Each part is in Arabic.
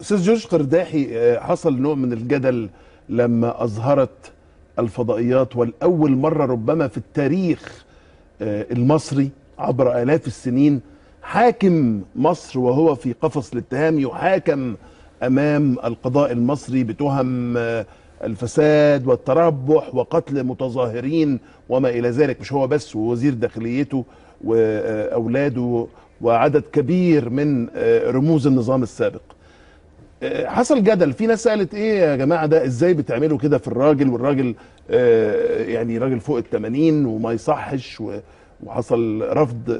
استاذ جورج قرداحي، حصل نوع من الجدل لما اظهرت الفضائيات والاول مره ربما في التاريخ المصري عبر آلاف السنين حاكم مصر وهو في قفص الاتهام يحاكم امام القضاء المصري بتهم الفساد والتربح وقتل متظاهرين وما الى ذلك. مش هو بس، ووزير داخليته واولاده وعدد كبير من رموز النظام السابق. حصل جدل، في ناس سألت ايه يا جماعة ده ازاي بتعملوا كده في الراجل، والراجل يعني راجل فوق ال80 وما يصحش، وحصل رفض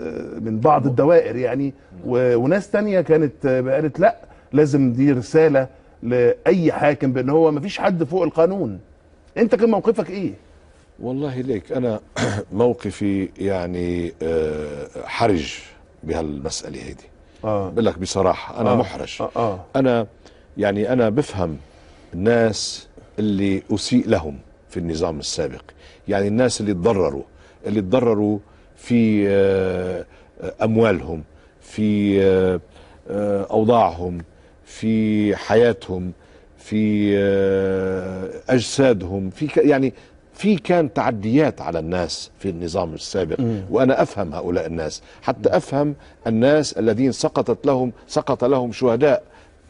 من بعض الدوائر يعني، وناس تانية كانت قالت لا لازم دي رسالة لأي حاكم بأن هو مفيش حد فوق القانون. انت كان موقفك ايه؟ والله ليك انا موقفي يعني حرج بهالمسألة هيدي. بقول لك بصراحة انا محرج. انا يعني انا بفهم الناس اللي اسيء لهم في النظام السابق، يعني الناس اللي تضرروا في اموالهم، في اوضاعهم، في حياتهم، في اجسادهم، في يعني في كان تعديات على الناس في النظام السابق. وانا افهم هؤلاء الناس، حتى افهم الناس الذين سقط لهم شهداء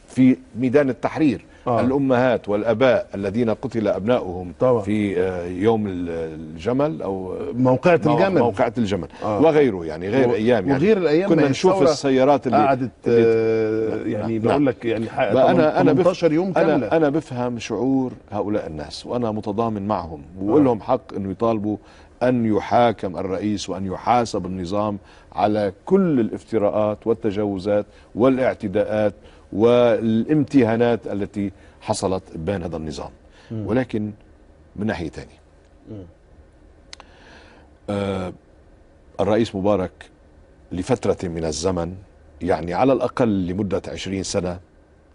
في ميدان التحرير. الامهات والاباء الذين قتل ابنائهم طبعا في يوم الجمل او موقعة الجمل وغيره، يعني غير ايام، يعني وغير الايام كنا نشوف السيارات اللي قعدت يعني بقول لك يعني 18 يوم كامله. انا بفهم شعور هؤلاء الناس وانا متضامن معهم، وبقول لهم حق انه يطالبوا ان يحاكم الرئيس وان يحاسب النظام على كل الافتراءات والتجاوزات والاعتداءات والامتهانات التي حصلت بين هذا النظام. ولكن من ناحية ثانية الرئيس مبارك لفترة من الزمن، يعني على الأقل لمدة 20 سنة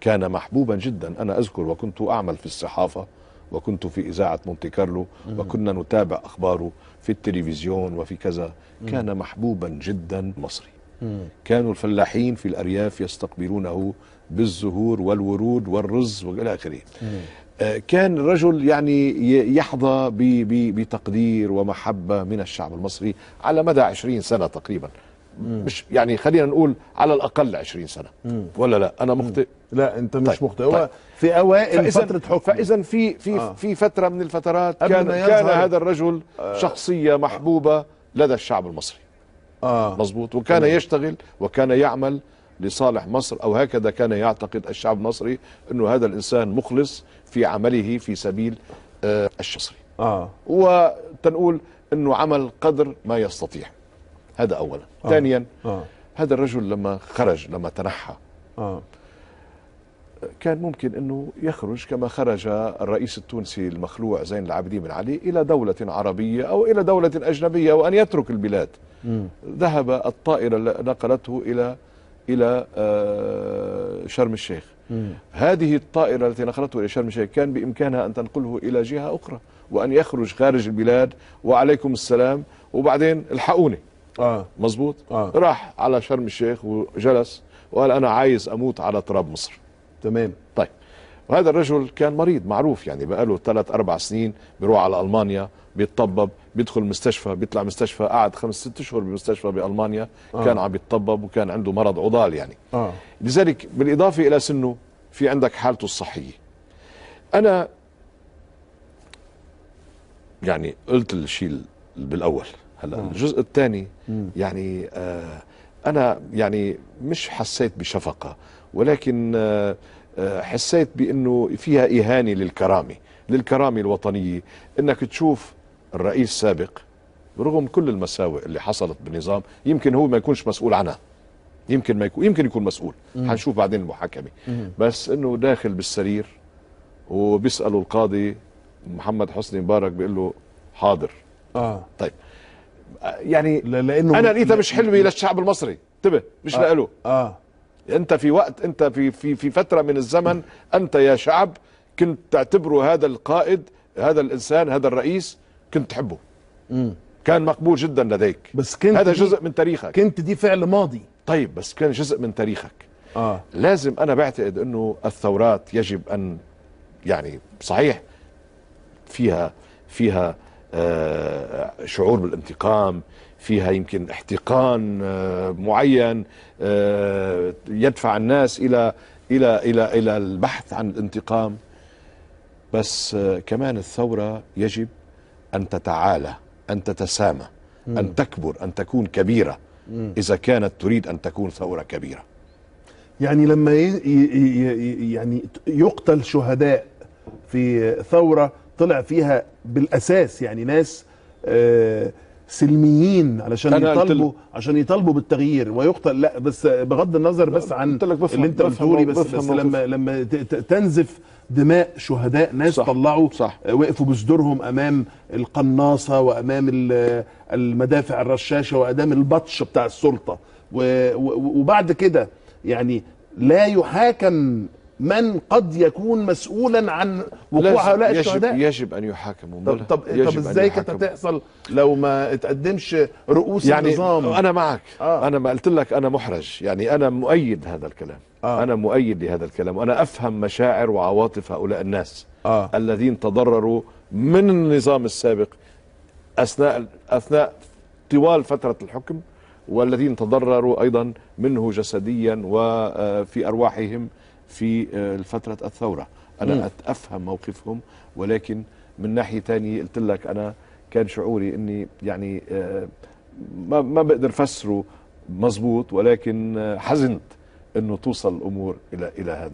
كان محبوبا جدا. أنا أذكر وكنت أعمل في الصحافة وكنت في إذاعة مونتي كارلو وكنا نتابع أخباره في التلفزيون وفي كذا. كان محبوبا جدا مصري. كانوا الفلاحين في الأرياف يستقبلونه بالزهور والورود والرز والى اخره. كان الرجل يعني يحظى بتقدير ومحبة من الشعب المصري على مدى 20 سنة تقريبا. مش يعني خلينا نقول على الأقل 20 سنة. ولا لا أنا مخطئ؟ لا أنت مش مخطئ. هو في أوائل فترة حكم. فإذا في فترة من الفترات كان هذا الرجل شخصية محبوبة لدى الشعب المصري. مظبوط. وكان يشتغل وكان يعمل لصالح مصر، أو هكذا كان يعتقد الشعب المصري أنه هذا الإنسان مخلص في عمله في سبيل الشصري. وتنقول أنه عمل قدر ما يستطيع. هذا أولا. ثانيا هذا الرجل لما خرج، لما تنحى، كان ممكن أنه يخرج كما خرج الرئيس التونسي المخلوع زين العابدين بن علي إلى دولة عربية أو إلى دولة أجنبية وأن يترك البلاد. ذهب الطائرة نقلته إلى شرم الشيخ. هذه الطائرة التي نقلته إلى شرم الشيخ كان بإمكانها أن تنقله إلى جهة أخرى وأن يخرج خارج البلاد وعليكم السلام وبعدين الحقوني. مظبوط. راح على شرم الشيخ وجلس وقال أنا عايز أموت على تراب مصر. تمام. طيب، وهذا الرجل كان مريض معروف، يعني بقاله 3-4 سنين بيروح على ألمانيا بيتطبب، بيدخل مستشفى، بيطلع مستشفى، قعد 5-6 أشهر بمستشفى بألمانيا. كان عم بيتطبب وكان عنده مرض عضال يعني. لذلك بالإضافة إلى سنه في عندك حالته الصحية. أنا يعني قلت الشيء بالأول. هلا الجزء الثاني يعني أنا يعني مش حسيت بشفقة، ولكن حسيت بأنه فيها إهانة للكرامة الوطنية. إنك تشوف الرئيس السابق رغم كل المساوئ اللي حصلت بالنظام، يمكن هو ما يكونش مسؤول عنها، يمكن يكون مسؤول، حنشوف بعدين المحاكمة، بس إنه داخل بالسرير وبيسأله القاضي محمد حسني مبارك بيقول له حاضر. طيب يعني لأنه أنا لقيتها مش حلوة للشعب المصري، انتبه، مش لإله. انت في وقت، انت في فتره من الزمن انت يا شعب كنت تعتبره هذا القائد، هذا الانسان، هذا الرئيس كنت تحبه. كان مقبول جدا لديك، بس كنت هذا جزء من تاريخك. كنت دي فعل ماضي. طيب بس كان جزء من تاريخك. لازم أنا بعتقد أنه الثورات يجب أن يعني صحيح فيها شعور بالانتقام، فيها يمكن احتقان معين يدفع الناس إلى البحث عن الانتقام، بس كمان الثورة يجب أن تتعالى، أن تتسامى، أن تكبر، أن تكون كبيرة إذا كانت تريد أن تكون ثورة كبيرة. يعني لما يعني يقتل شهداء في ثورة طلع فيها بالأساس يعني ناس سلميين عشان يطالبوا بالتغيير، ويقتل، لا بس بغض النظر بس عن اللي انت قلته لي، بس لما تنزف دماء شهداء ناس صح طلعوا صح وقفوا بصدورهم امام القناصه وامام المدافع الرشاشه وامام البطش بتاع السلطه، وبعد كده يعني لا يحاكم من قد يكون مسؤولا عن وقوع هؤلاء الشهداء. يجب ان يحاكموا. طب ازاي كانت هتحصل لو ما اتقدمش رؤوس يعني النظام؟ انا معك. انا ما قلت لك انا محرج، يعني انا مؤيد هذا الكلام. انا مؤيد لهذا الكلام، وانا افهم مشاعر وعواطف هؤلاء الناس الذين تضرروا من النظام السابق اثناء طوال فترة الحكم، والذين تضرروا ايضا منه جسديا وفي ارواحهم في فترة الثورة. أنا أفهم موقفهم، ولكن من ناحية تانية قلت لك أنا كان شعوري أني يعني ما بقدر فسره مزبوط، ولكن حزنت أنه توصل الأمور إلى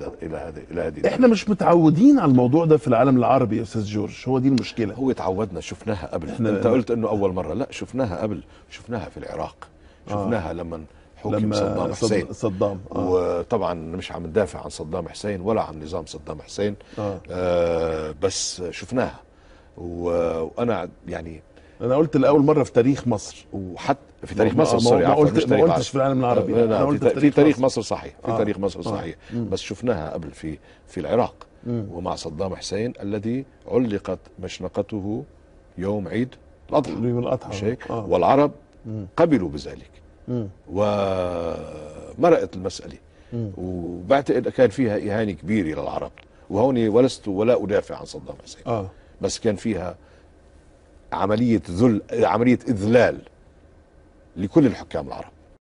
هذه. إحنا مش متعودين على الموضوع ده في العالم العربي يا أستاذ جورج، هو دي المشكلة. هو تعودنا، شفناها قبل. أنت قلت أنه أول مرة، لا شفناها قبل، شفناها في العراق، شفناها لما حكم صدام حسين. وطبعا مش عم ندافع عن صدام حسين ولا عن نظام صدام حسين، بس شفناها. وانا يعني انا قلت لاول مره في تاريخ مصر، وحتى في تاريخ مصر، سوري، ما قلتش في العالم العربي. انا قلت في تاريخ مصر صحيح، في تاريخ مصر صحيح. بس شفناها قبل في العراق ومع صدام حسين الذي علقت مشنقته يوم عيد الأضحى، مش هيك؟ والعرب قبلوا بذلك ومرقت المسألة، وبعتقد كان فيها إهانة كبيرة للعرب. وهوني ولست ولا أدافع عن صدام حسين، بس كان فيها عملية إذلال لكل الحكام العرب.